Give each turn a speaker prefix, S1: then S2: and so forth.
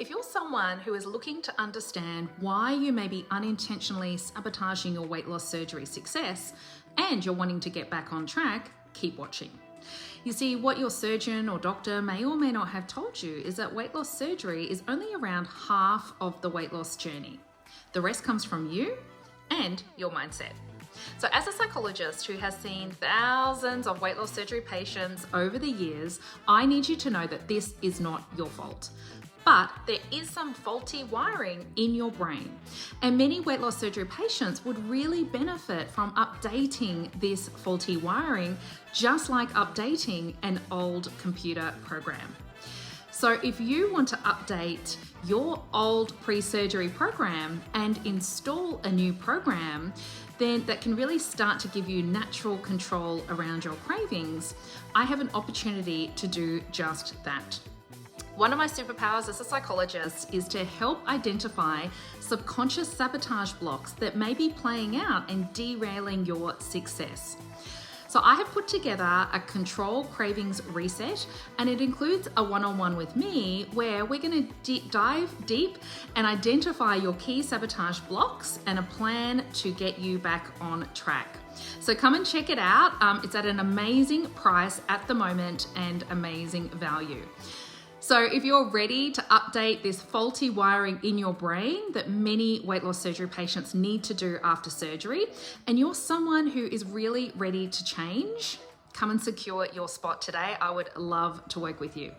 S1: If you're someone who is looking to understand why you may be unintentionally sabotaging your weight loss surgery success and you're wanting to get back on track, keep watching. You see, what your surgeon or doctor may or may not have told you is that weight loss surgery is only around half of the weight loss journey. The rest comes from you and your mindset. So as a psychologist who has seen thousands of weight loss surgery patients over the years, I need you to know that this is not your fault. But there is some faulty wiring in your brain. And many weight loss surgery patients would really benefit from updating this faulty wiring, just like updating an old computer program. So if you want to update your old pre-surgery program and install a new program, then that can really start to give you natural control around your cravings, I have an opportunity to do just that. One of my superpowers as a psychologist is to help identify subconscious sabotage blocks that may be playing out and derailing your success. So I have put together a control cravings reset, and it includes a one-on-one with me where we're going to dive deep and identify your key sabotage blocks and a plan to get you back on track. So come and check it out. It's at an amazing price at the moment and amazing value. So if you're ready to update this faulty wiring in your brain that many weight loss surgery patients need to do after surgery, and you're someone who is really ready to change, come and secure your spot today. I would love to work with you.